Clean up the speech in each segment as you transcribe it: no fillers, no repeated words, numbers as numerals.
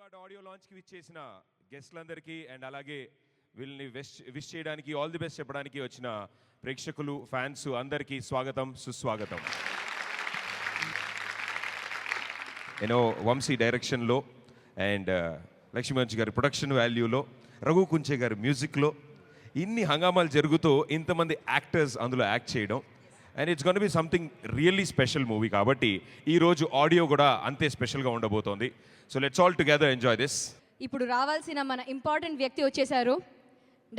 దొంగాట audio లాంచ్కి విచ్చేసిన గెస్ట్లందరికీ and అలాగే వీళ్ళని విష్ చేయడానికి ఆల్ ది బెస్ట్ చెప్పడానికి వచ్చిన ప్రేక్షకులు ఫ్యాన్స్ అందరికీ స్వాగతం సుస్వాగతం. నేను వంశీ డైరెక్షన్లో అండ్ లక్ష్మీమంచి గారి ప్రొడక్షన్ వాల్యూలో రఘు కుంచే గారి మ్యూజిక్లో ఇన్ని హంగామాలు జరుగుతూ ఇంతమంది యాక్టర్స్ అందులో యాక్ట్ చేయడం and it's gonna be something really special movie కాబట్టి ఈరోజు ఆడియో కూడా అంతే స్పెషల్గా ఉండబోతోంది. So let's all together enjoy this. ఇప్పుడు రావాల్సిన మన ఇంపార్టెంట్ వ్యక్తి వచ్చేసారు.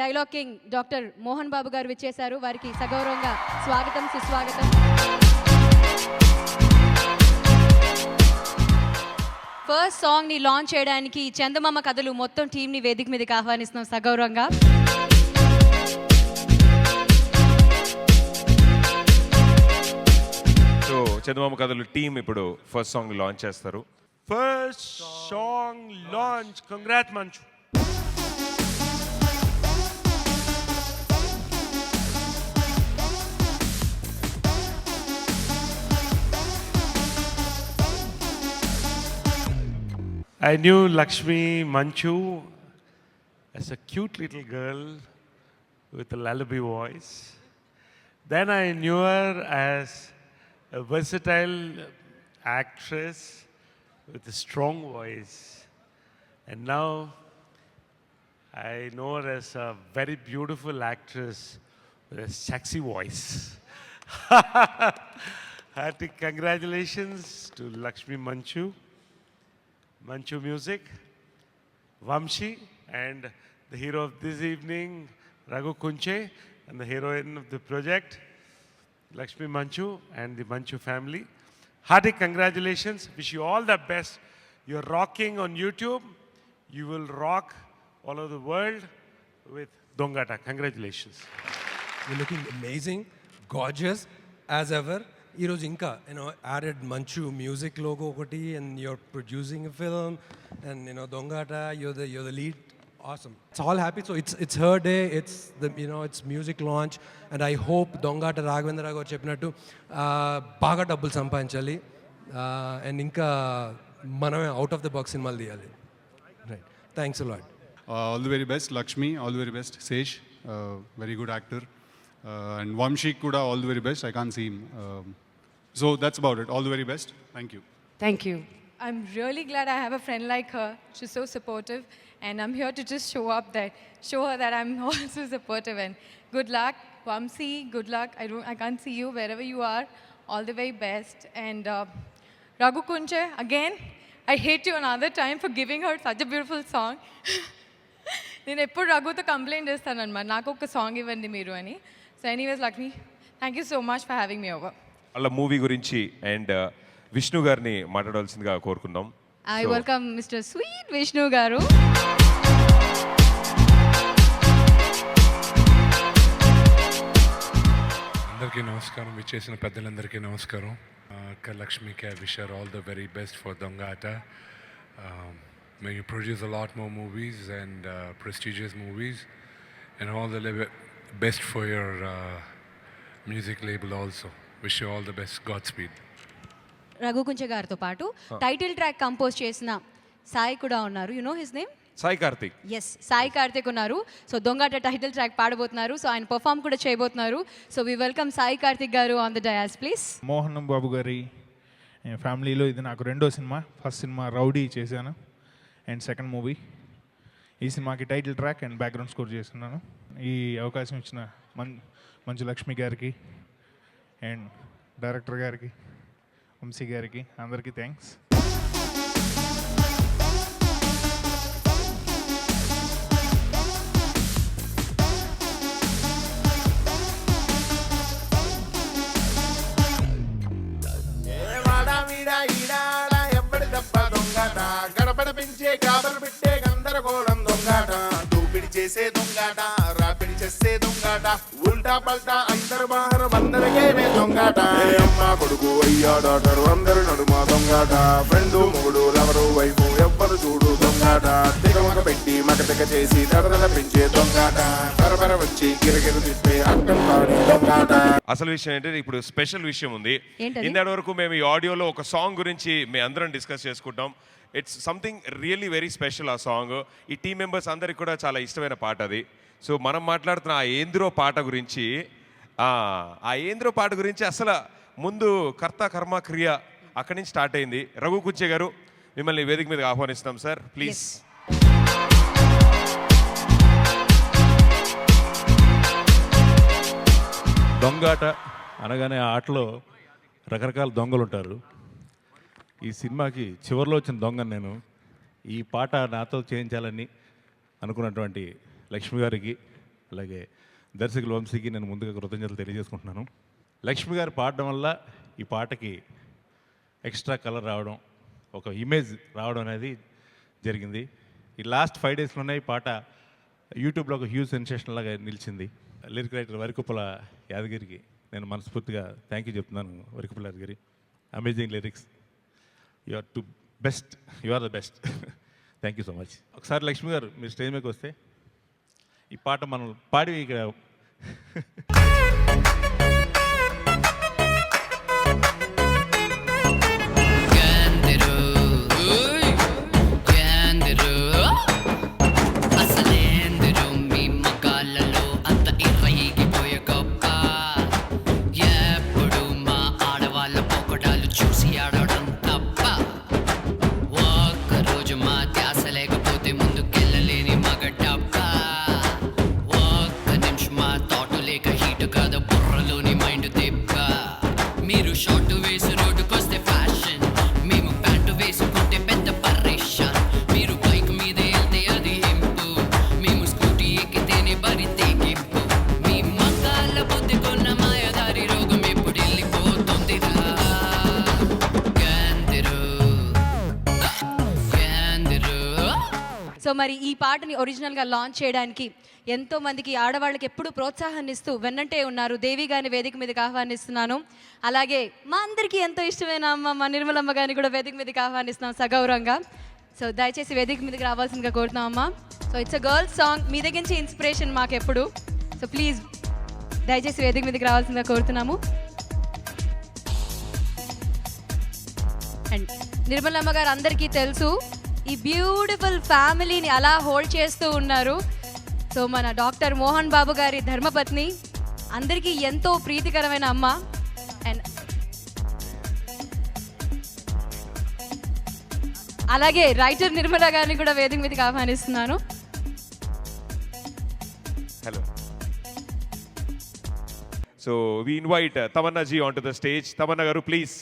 Dialogue king doctor Mohan Babu గారు వచ్చేసారు. వారికి సగౌరవంగా స్వాగతం సుస్వాగతం. ఫస్ట్ సాంగ్ని లాంచ్ చేయడానికి చందమామ కథలు మొత్తం టీంని వేదిక మీదకి ఆహ్వానిస్తున్నాం సగౌరవంగా. సో చందమామ కథలు టీం ఇప్పుడు ఫస్ట్ సాంగ్ లాంచ్ చేస్తారు. First song launch. Congrats, Manchu. I knew Lakshmi Manchu as a cute little girl with a lullaby voice. Then I knew her as a versatile actress with a strong voice. And now I know her as a very beautiful actress with a sexy voice. Hearty congratulations to Lakshmi Manchu, Manchu Music, Vamshi, and the hero of this evening, Raghu Kunche, and the heroine of the project, Lakshmi Manchu, and the Manchu family. Hearty congratulations. Wish you all the best. You're rocking on YouTube. You will rock all over the world with Dongata. Congratulations. You're looking amazing, gorgeous as ever. Heroes Inka, added Manchu music logo okati, and you're producing a film, and Dongata, you're the lead. Awesome. It's all happy. So it's her day. It's the it's music launch, and I hope Dongata Raghavendra garu cheppinattu baga double sampanchali and inka maname out of the box cinemalu diyali. Right. Thanks a lot. All the very best, Lakshmi. All the very best, Sesh. Very good actor. And Vamshi kuda all the very best. I can't see him. So that's about it. All the very best. Thank you. Thank you. I'm really glad I have a friend like her. She's so supportive, and I'm here to just show her that I'm also supportive. And good luck, Vamsi. Good luck. I can't see you wherever you are. All the very best. And Raghu Kunche, again, I hate you another time for giving her such a beautiful song. నేను ఎప్పుడు రఘుతో complaint చేస్తాను అనమాట, నాకు ఒక song ఇవ్వండి మీరు అని. So anyways Lakshmi, thank you so much for having me over. వాళ్ళ మూవీ గురించి అండ్ విష్ణు గారిని మాట్లాడాల్సిందిగా కోరుకుందాం. I welcome mister sweet Vishnu గారు. అందరికీ నమస్కారం, విచ్చేసిన పెద్దలందరికీ నమస్కారం. లక్ష్మికి I wish her all the very best for దొంగాట. May you produce a lot more movies and prestigious movies and all the best for your music label also. Wish you all the best. God speed. Raghu Kunche గారితో పాటు title track compose చేసిన సాయి కూడా ఉన్నారు. You know his name? Sai Karthik. Yes, Sai Karthik ఉన్నారు. So Dongaata title track పాడబోతున్నారు. So ఆయన perform కూడా చేయబోతున్నారు. So we welcome Sai Karthik garu on the dais please. Mohan Babu గారి ఫ్యామిలీలో ఇది నాకు రెండో సినిమా. ఫస్ట్ సినిమా రౌడీ చేశాను అండ్ సెకండ్ మూవీ. ఈ సినిమాకి title track and background score చేస్తున్నాను. ఈ అవకాశం ఇచ్చిన మంచు లక్ష్మి గారికి అండ్ డైరెక్టర్ గారికి వంశీ గారికి అందరికీ థ్యాంక్స్. గడపడ పెంచే కాబలు పెట్టే గందరగోళం దొంగాట, దూపిడి చేసే దొంగాట, రాపిడి చేసే దొంగాట, ఉల్టా పల్టా అందరు బాహరు అందరికేమే దొంగాట. అమ్మ కొడుకు అయ్యా డాక్టర్ అందరు నడుమా దొంగాట, ఫ్రెండు మొగుడు లవరు వైపు ఎవ్వరు చూడు దొంగాట, దిగమగ పెట్టి మగతగ చేసి దడదల పెంచే దొంగాట, పరపర వచ్చి గిరగిర తిప్పే అక్కం పాడి దొంగాట. అసలు విషయం ఏంటంటే ఇప్పుడు స్పెషల్ విషయం ఉంది. ఇంతటి వరకు మేము ఈ ఆడియోలో ఒక సాంగ్ గురించి మేము అందరం డిస్కస్ చేసుకుంటాం. It's something really very special ఆ సాంగ్. ఈ టీం మెంబర్స్ అందరికి కూడా చాలా ఇష్టమైన పాట అది. సో మనం మాట్లాడుతున్న ఆ ఏంద్రో పాట గురించి, ఆ ఏంద్రో పాట గురించి అసలు ముందు కర్త కర్మ క్రియ అక్కడి నుంచి స్టార్ట్ అయింది. రఘు కుంచే గారు, మిమ్మల్ని వేదిక మీదకి ఆహ్వానిస్తాం సార్, ప్లీజ్. దొంగాట అనగానే ఆ ఆటలో రకరకాల దొంగలు ఉంటారు. ఈ సినిమాకి చివరిలో వచ్చిన దొంగను నేను. ఈ పాట నాతో చేయించాలని అనుకున్నటువంటి లక్ష్మి గారికి, అలాగే దర్శకులు వంశీకి నేను ముందుగా కృతజ్ఞతలు తెలియజేసుకుంటున్నాను. లక్ష్మి గారు పాడడం వల్ల ఈ పాటకి ఎక్స్ట్రా కలర్ రావడం, ఒక ఇమేజ్ రావడం అనేది జరిగింది. ఈ లాస్ట్ 5 డేస్లోనే ఈ పాట యూట్యూబ్లో ఒక హ్యూజ్ సెన్సేషన్ లాగా నిలిచింది. లిరిక్ రైటర్ వరికుప్పల యాదగిరికి నేను మనస్ఫూర్తిగా థ్యాంక్ యూ చెప్తున్నాను. Varikuppala Yadagiri, amazing lyrics, you are best, you are the best. Thank you so much. ఒకసారి లక్ష్మి గారు మీరు స్టేజ్ మీదకి వస్తే ఈ పాట మనం పాడి ఇక్కడ సో మరి ఈ పాటని ఒరిజినల్గా లాంచ్ చేయడానికి ఎంతో మందికి ఆడవాళ్ళకి ఎప్పుడు ప్రోత్సాహాన్ని ఇస్తూ వెన్నంటే ఉన్నారు. దేవి గారిని వేదిక మీదకి ఆహ్వానిస్తున్నాను. అలాగే మా అందరికీ ఎంతో ఇష్టమైన అమ్మ మా నిర్మలమ్మ గారిని కూడా వేదిక మీదకి ఆహ్వానిస్తున్నాం సగౌరవంగా. సో దయచేసి వేదిక మీదకి రావాల్సిందిగా కోరుతున్నాం అమ్మ. So it's a girls song, మీ దగ్గర నుంచి ఇన్స్పిరేషన్ మాకెప్పుడు. సో ప్లీజ్ దయచేసి వేదిక మీదకి రావాల్సిందిగా కోరుతున్నాము. అండ్ నిర్మలమ్మ గారు అందరికీ తెలుసు, ఈ బ్యూటిఫుల్ ఫ్యామిలీని అలా హోల్డ్ చేస్తూ ఉన్నారు. సో మన డాక్టర్ మోహన్ బాబు గారి ధర్మపత్ని, అందరికీ ఎంతో ప్రీతికరమైన అమ్మ. అండ్ అలాగే రైటర్ నిర్మల గారిని కూడా వేదిక మీదకి ఆహ్వానిస్తున్నాను. Hello. So we invite Tamannaah ji on to the stage. Tamannaah గారు ప్లీజ్.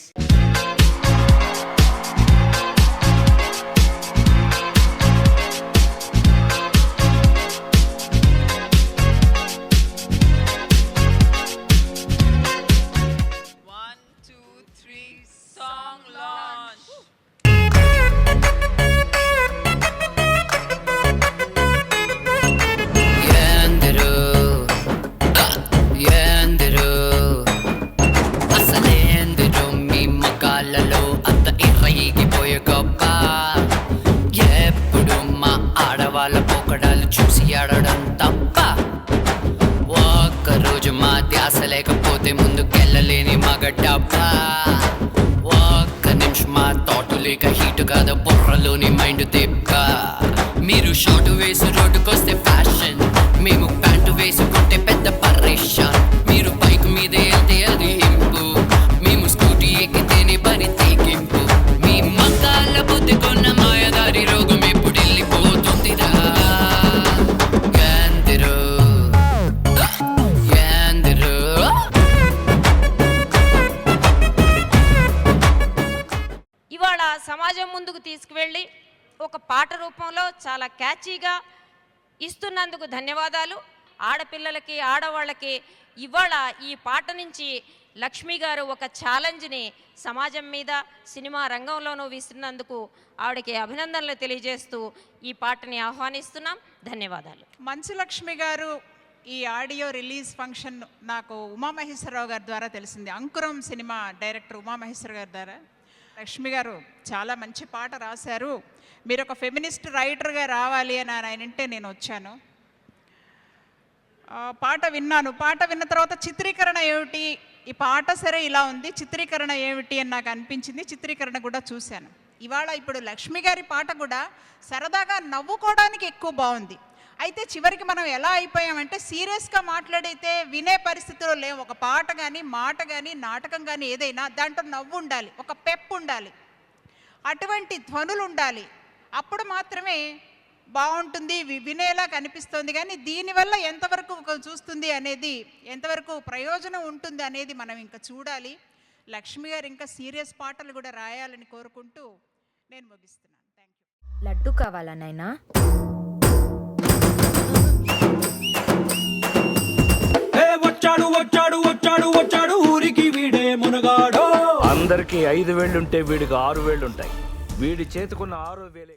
లేకపోతే ముందుకెళ్ళలేని మగడబ్బా. ఒక్క నిమిషం మా తోటు లేక హీటు కాదు బుర్రలోని మైండ్ దెబ్బ. మీరు షార్ట్ వేసి రోడ్డుకొస్తే ఫ్యాషన్, మేము ప్యాంటు వేసుకుంటే పెద్ద పరేషాన్. మీరు బైక్ మీద వెళ్తే అది ఇంపు, మేము స్కూటీ ఎక్కితేనే పని తెగింపు. మీ మగాళ్ళ బుద్ధి కొన్న మాయదారి రోగం ఎప్పుడు వెళ్ళిపోతుందిరా. ఇవాళ సమాజం ముందుకు తీసుకువెళ్ళి ఒక పాట రూపంలో చాలా క్యాచీగా ఇస్తున్నందుకు ధన్యవాదాలు. ఆడపిల్లలకి ఆడవాళ్ళకి ఇవాళ ఈ పాట నుంచి లక్ష్మి గారు ఒక ఛాలెంజ్ని సమాజం మీద సినిమా రంగంలోనూ విస్తున్నందుకు ఆవిడకి అభినందనలు తెలియజేస్తూ ఈ పాటని ఆహ్వానిస్తున్నాం. ధన్యవాదాలు. మంచు లక్ష్మి గారు ఈ ఆడియో రిలీజ్ ఫంక్షన్ నాకు ఉమామహేశ్వరరావు గారి ద్వారా తెలిసింది. అంకురం సినిమా డైరెక్టర్ ఉమామహేశ్వర గారి ద్వారా. లక్ష్మి గారు చాలా మంచి పాట రాశారు, మీరు ఒక ఫెమినిస్ట్ రైటర్గా రావాలి అని ఆయన అంటే నేను వచ్చాను. పాట విన్నాను. పాట విన్న తర్వాత చిత్రీకరణ ఏమిటి, ఈ పాట సరే ఇలా ఉంది, చిత్రీకరణ ఏమిటి అని నాకు అనిపించింది. చిత్రీకరణ కూడా చూశాను. ఇవాళ ఇప్పుడు లక్ష్మి గారి పాట కూడా సరదాగా నవ్వుకోవడానికి ఎక్కువ బాగుంది. అయితే చివరికి మనం ఎలా అయిపోయామంటే సీరియస్గా మాట్లాడితే వినే పరిస్థితిలో లేవు. ఒక పాట కానీ మాట కానీ నాటకం కానీ ఏదైనా దాంట్లో నవ్వు ఉండాలి, ఒక పెప్ ఉండాలి, అటువంటి ధ్వనులు ఉండాలి. అప్పుడు మాత్రమే బాగుంటుంది, వినేలా కనిపిస్తుంది. కానీ దీనివల్ల ఎంతవరకు చూస్తుంది అనేది, ఎంతవరకు ప్రయోజనం ఉంటుంది అనేది మనం ఇంకా చూడాలి. లక్ష్మి గారు ఇంకా సీరియస్ పాటలు కూడా రాయాలని కోరుకుంటూ నేను ముగిస్తున్నాను. Thank you. లడ్డు కావాలా నాయనా? వచ్చాడు వచ్చాడు వచ్చాడు వచ్చాడు ఊరికి వీడే మునగాడు. అందరికి 5 వేళ్ళుంటే వీడికి 6 వేళ్ళుంటాయి. వీడి చేతికున్న 6 వేలే